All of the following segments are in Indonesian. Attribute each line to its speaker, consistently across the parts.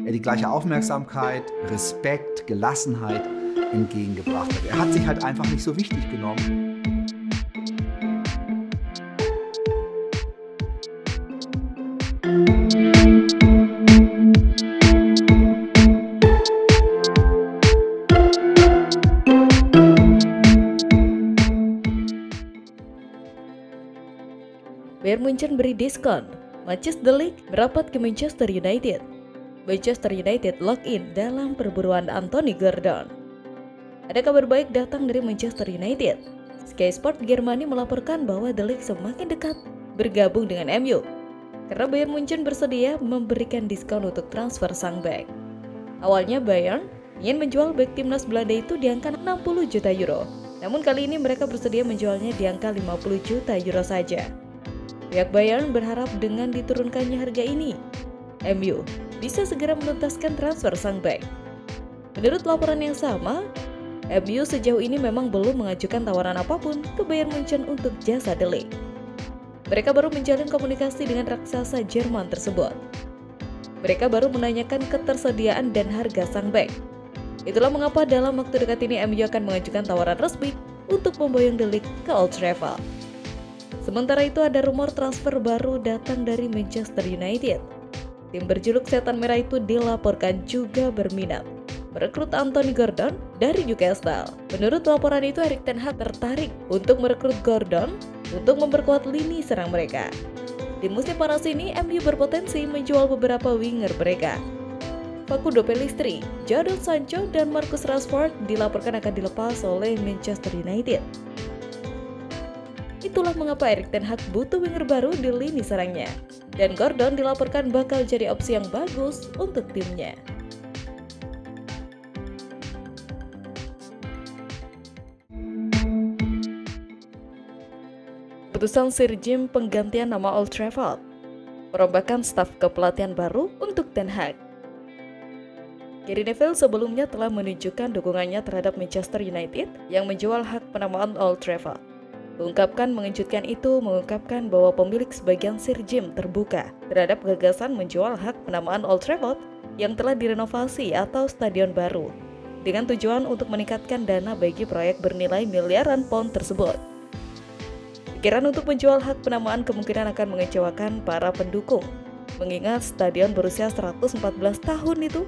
Speaker 1: er die gleiche Aufmerksamkeit, Respekt, Gelassenheit entgegengebracht hat. Er hat sich halt einfach nicht so wichtig genommen.
Speaker 2: Bayern Munchen beri diskon. Matches The League merapat ke Manchester United. Manchester United lock in dalam perburuan Anthony Gordon. Ada kabar baik datang dari Manchester United. Sky Sport Germany melaporkan bahwa The League semakin dekat bergabung dengan MU karena Bayern Munchen bersedia memberikan diskon untuk transfer sang bek. Awalnya Bayern ingin menjual bek timnas Belanda itu di angka 60 juta euro. Namun kali ini mereka bersedia menjualnya di angka 50 juta euro saja. Pihak Bayern berharap dengan diturunkannya harga ini, MU bisa segera menuntaskan transfer sang bek. Menurut laporan yang sama, MU sejauh ini memang belum mengajukan tawaran apapun ke Bayern Munchen untuk jasa The League. Mereka baru menjalin komunikasi dengan raksasa Jerman tersebut. Mereka baru menanyakan ketersediaan dan harga sang bek. Itulah mengapa dalam waktu dekat ini MU akan mengajukan tawaran resmi untuk memboyong The League ke Old Trafford. Sementara itu ada rumor transfer baru datang dari Manchester United. Tim berjuluk Setan Merah itu dilaporkan juga berminat merekrut Anthony Gordon dari Newcastle. Menurut laporan itu, Erik ten Hag tertarik untuk merekrut Gordon untuk memperkuat lini serang mereka. Di musim panas ini, MU berpotensi menjual beberapa winger mereka. Facundo Pellistri, Jadon Sancho, dan Marcus Rashford dilaporkan akan dilepas oleh Manchester United. Itulah mengapa Erik ten Hag butuh winger baru di lini serangnya. Dan Gordon dilaporkan bakal jadi opsi yang bagus untuk timnya. Keputusan Sir Jim penggantian nama Old Trafford. Perombakan staf kepelatihan baru untuk Ten Hag. Gary Neville sebelumnya telah menunjukkan dukungannya terhadap Manchester United yang menjual hak penamaan Old Trafford. Ungkapkan mengejutkan itu mengungkapkan bahwa pemilik sebagian Sir Jim terbuka terhadap gagasan menjual hak penamaan Old Trafford yang telah direnovasi atau stadion baru dengan tujuan untuk meningkatkan dana bagi proyek bernilai miliaran pound tersebut. Pikiran untuk menjual hak penamaan kemungkinan akan mengecewakan para pendukung, mengingat stadion berusia 114 tahun itu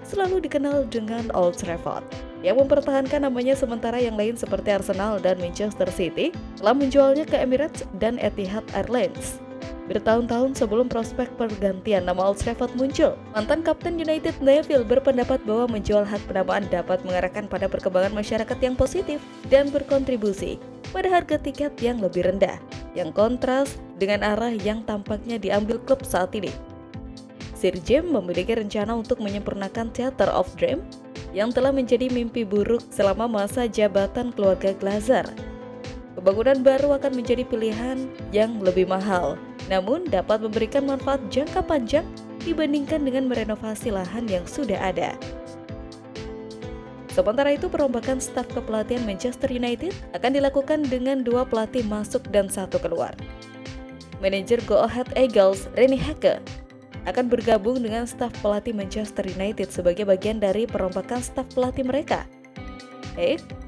Speaker 2: selalu dikenal dengan Old Trafford yang mempertahankan namanya, sementara yang lain seperti Arsenal dan Manchester City telah menjualnya ke Emirates dan Etihad Airlines. Bertahun-tahun sebelum prospek pergantian nama Old Trafford muncul, mantan kapten United Neville berpendapat bahwa menjual hak penamaan dapat mengarahkan pada perkembangan masyarakat yang positif dan berkontribusi pada harga tiket yang lebih rendah, yang kontras dengan arah yang tampaknya diambil klub saat ini. Sir Jim memiliki rencana untuk menyempurnakan Theatre of Dream yang telah menjadi mimpi buruk selama masa jabatan keluarga Glazer. Pembangunan baru akan menjadi pilihan yang lebih mahal, namun dapat memberikan manfaat jangka panjang dibandingkan dengan merenovasi lahan yang sudah ada. Sementara itu, perombakan staf kepelatihan Manchester United akan dilakukan dengan 2 pelatih masuk dan 1 keluar. Manajer Go Ahead Eagles, Rene Hake, akan bergabung dengan staf pelatih Manchester United sebagai bagian dari perombakan staf pelatih mereka.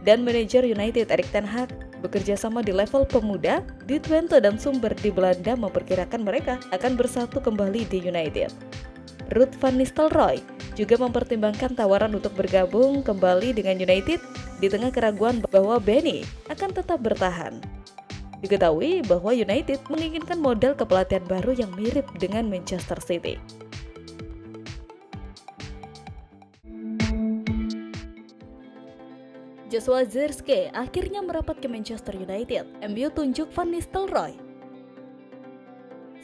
Speaker 2: Dan manajer United Erik ten Hag bekerja sama di level pemuda di Twente, dan sumber di Belanda memperkirakan mereka akan bersatu kembali di United. Ruud van Nistelrooy juga mempertimbangkan tawaran untuk bergabung kembali dengan United di tengah keraguan bahwa Benny akan tetap bertahan. Diketahui bahwa United menginginkan model kepelatihan baru yang mirip dengan Manchester City. Joshua Zirkzee akhirnya merapat ke Manchester United. MU tunjuk Van Nistelrooy.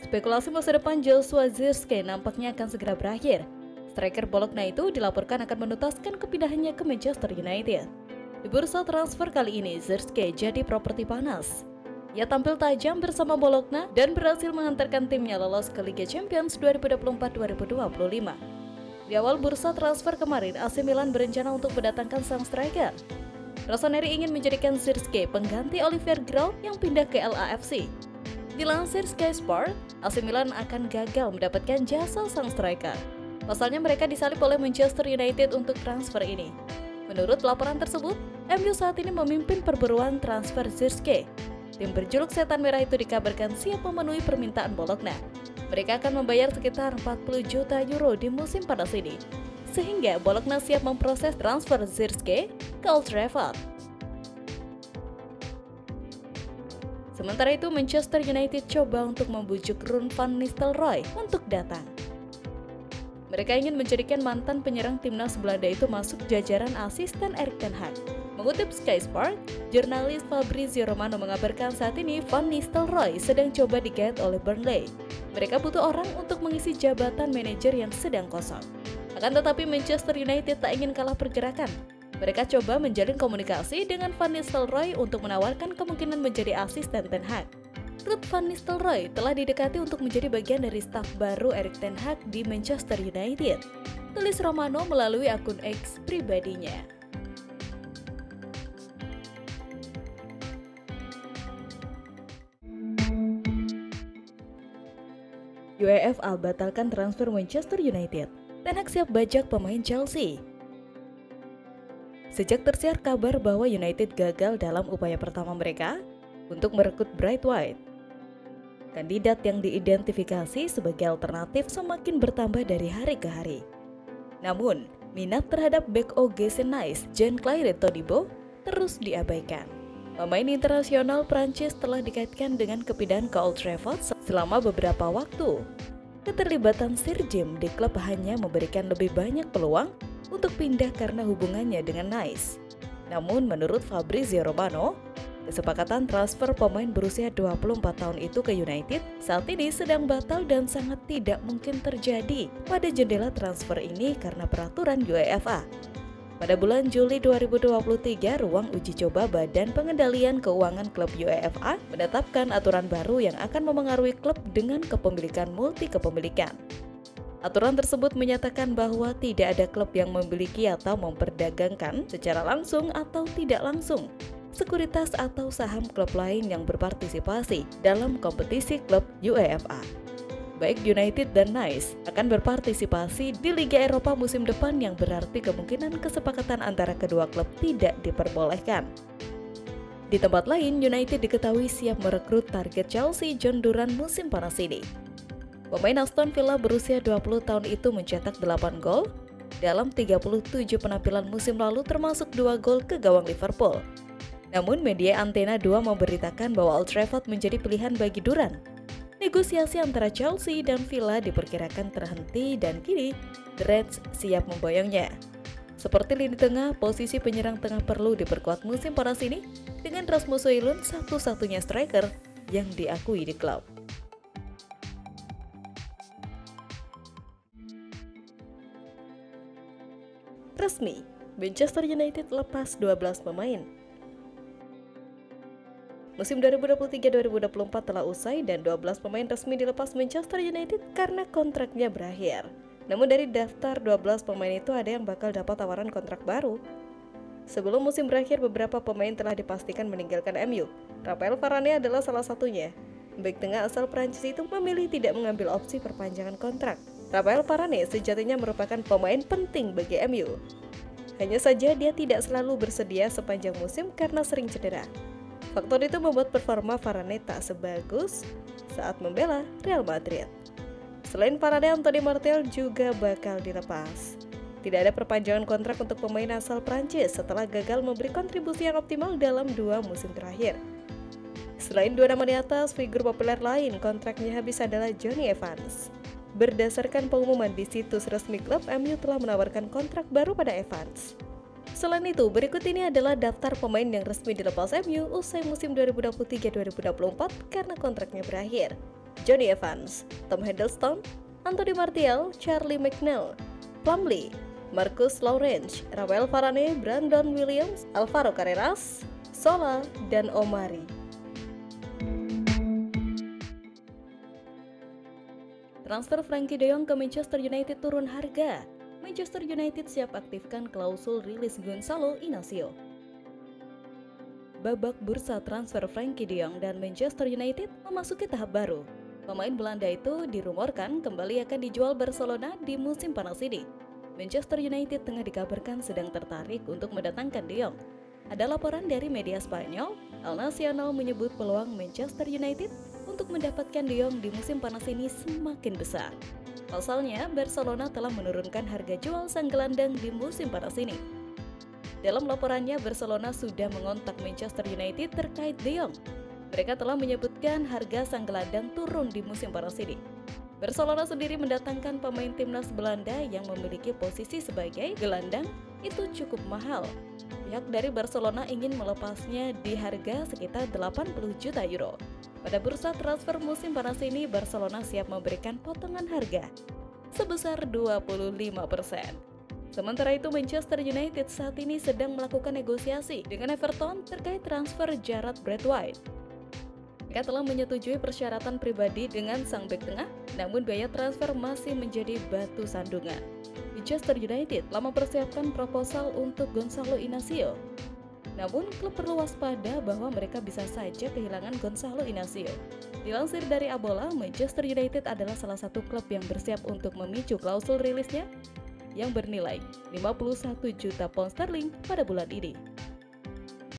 Speaker 2: Spekulasi masa depan Joshua Zirkzee nampaknya akan segera berakhir. Striker Bologna itu dilaporkan akan menuntaskan kepindahannya ke Manchester United. Di bursa transfer kali ini, Zirkzee jadi properti panas. Ia tampil tajam bersama Bologna dan berhasil mengantarkan timnya lolos ke Liga Champions 2024-2025. Di awal bursa transfer kemarin, AC Milan berencana untuk mendatangkan sang striker. Rossoneri ingin menjadikan Zirkzee pengganti Olivier Giroud yang pindah ke LAFC. Dilansir Sky Sport, AC Milan akan gagal mendapatkan jasa sang striker. Pasalnya mereka disalip oleh Manchester United untuk transfer ini. Menurut laporan tersebut, MU saat ini memimpin perburuan transfer Zirkzee. Tim berjuluk Setan Merah itu dikabarkan siap memenuhi permintaan Bologna. Mereka akan membayar sekitar 40 juta euro di musim panas ini, sehingga Bologna siap memproses transfer Zirkzee ke Old Trafford. Sementara itu, Manchester United coba untuk membujuk Ruud van Nistelrooy untuk datang. Mereka ingin menjadikan mantan penyerang timnas Belanda itu masuk jajaran asisten Erik ten Hag. Mengutip Sky Sport, jurnalis Fabrizio Romano mengabarkan saat ini Van Nistelrooy sedang coba digait oleh Burnley. Mereka butuh orang untuk mengisi jabatan manajer yang sedang kosong. Akan tetapi Manchester United tak ingin kalah pergerakan. Mereka coba menjalin komunikasi dengan Van Nistelrooy untuk menawarkan kemungkinan menjadi asisten ten Hag. Ruud van Nistelrooy telah didekati untuk menjadi bagian dari staf baru Erik ten Hag di Manchester United, tulis Romano melalui akun X pribadinya. UEFA batalkan transfer Manchester United. Ten Hag siap bajak pemain Chelsea. Sejak tersiar kabar bahwa United gagal dalam upaya pertama mereka untuk merekrut Bright White, kandidat yang diidentifikasi sebagai alternatif semakin bertambah dari hari ke hari. Namun, minat terhadap bek OGC Nice Jean-Claire Todibo terus diabaikan. Pemain internasional Prancis telah dikaitkan dengan kepindahan ke Old Trafford selama beberapa waktu. Keterlibatan Sir Jim di klub hanya memberikan lebih banyak peluang untuk pindah karena hubungannya dengan Nice. Namun menurut Fabrizio Romano, kesepakatan transfer pemain berusia 24 tahun itu ke United saat ini sedang batal dan sangat tidak mungkin terjadi pada jendela transfer ini karena peraturan UEFA. Pada bulan Juli 2023, ruang uji coba Badan Pengendalian Keuangan Klub UEFA menetapkan aturan baru yang akan memengaruhi klub dengan kepemilikan multi-kepemilikan. Aturan tersebut menyatakan bahwa tidak ada klub yang memiliki atau memperdagangkan secara langsung atau tidak langsung sekuritas atau saham klub lain yang berpartisipasi dalam kompetisi klub UEFA. Baik United dan Nice akan berpartisipasi di Liga Eropa musim depan yang berarti kemungkinan kesepakatan antara kedua klub tidak diperbolehkan. Di tempat lain, United diketahui siap merekrut target Chelsea John Duran musim panas ini. Pemain Aston Villa berusia 20 tahun itu mencetak 8 gol dalam 37 penampilan musim lalu termasuk 2 gol ke gawang Liverpool. Namun media Antena 2 memberitakan bahwa Old Trafford menjadi pilihan bagi Duran. Negosiasi antara Chelsea dan Villa diperkirakan terhenti dan kini The Reds siap memboyongnya. Seperti lini tengah, posisi penyerang tengah perlu diperkuat musim panas ini dengan Rasmus Højlund satu-satunya striker yang diakui di klub. Resmi, Manchester United lepas 12 pemain. Musim 2023-2024 telah usai dan 12 pemain resmi dilepas Manchester United karena kontraknya berakhir. Namun dari daftar 12 pemain itu ada yang bakal dapat tawaran kontrak baru. Sebelum musim berakhir, beberapa pemain telah dipastikan meninggalkan MU. Raphael Varane adalah salah satunya. Bek tengah asal Prancis itu memilih tidak mengambil opsi perpanjangan kontrak. Raphael Varane sejatinya merupakan pemain penting bagi MU. Hanya saja dia tidak selalu bersedia sepanjang musim karena sering cedera. Faktor itu membuat performa Varane tak sebagus saat membela Real Madrid. Selain Varane, Anthony Martial juga bakal dilepas. Tidak ada perpanjangan kontrak untuk pemain asal Prancis setelah gagal memberi kontribusi yang optimal dalam 2 musim terakhir. Selain 2 nama di atas, figur populer lain kontraknya habis adalah Jonny Evans. Berdasarkan pengumuman di situs resmi klub, MU telah menawarkan kontrak baru pada Evans. Selain itu, berikut ini adalah daftar pemain yang resmi dilepas MU usai musim 2023-2024 karena kontraknya berakhir. Jonny Evans, Tom Hiddleston, Anthony Martial, Charlie McNeil, Plumlee, Marcus Lawrence, Raphael Varane, Brandon Williams, Alvaro Carreras, Sola, dan Omari. Transfer Frankie de Jong ke Manchester United turun harga. Manchester United siap aktifkan klausul rilis Gonzalo Inacio. Babak bursa transfer Frankie de Jong dan Manchester United memasuki tahap baru. Pemain Belanda itu dirumorkan kembali akan dijual Barcelona di musim panas ini. Manchester United tengah dikabarkan sedang tertarik untuk mendatangkan De Jong. Ada laporan dari media Spanyol, El Nacional menyebut peluang Manchester United untuk mendapatkan De Jong di musim panas ini semakin besar. Pasalnya, Barcelona telah menurunkan harga jual sang gelandang di musim panas ini. Dalam laporannya, Barcelona sudah mengontak Manchester United terkait De Jong. Mereka telah menyebutkan harga sang gelandang turun di musim panas ini. Barcelona sendiri mendatangkan pemain timnas Belanda yang memiliki posisi sebagai gelandang itu cukup mahal. Pihak dari Barcelona ingin melepasnya di harga sekitar 80 juta euro. Pada bursa transfer musim panas ini, Barcelona siap memberikan potongan harga sebesar 25%. Sementara itu, Manchester United saat ini sedang melakukan negosiasi dengan Everton terkait transfer Jarrad Braithwaite. Mereka telah menyetujui persyaratan pribadi dengan sang bek tengah, namun biaya transfer masih menjadi batu sandungan. Manchester United telah mempersiapkan proposal untuk Gonçalo Inacio. Namun, klub perlu waspada bahwa mereka bisa saja kehilangan Gonçalo Inacio. Dilansir dari Abola, Manchester United adalah salah satu klub yang bersiap untuk memicu klausul rilisnya yang bernilai 51 juta pound sterling pada bulan ini.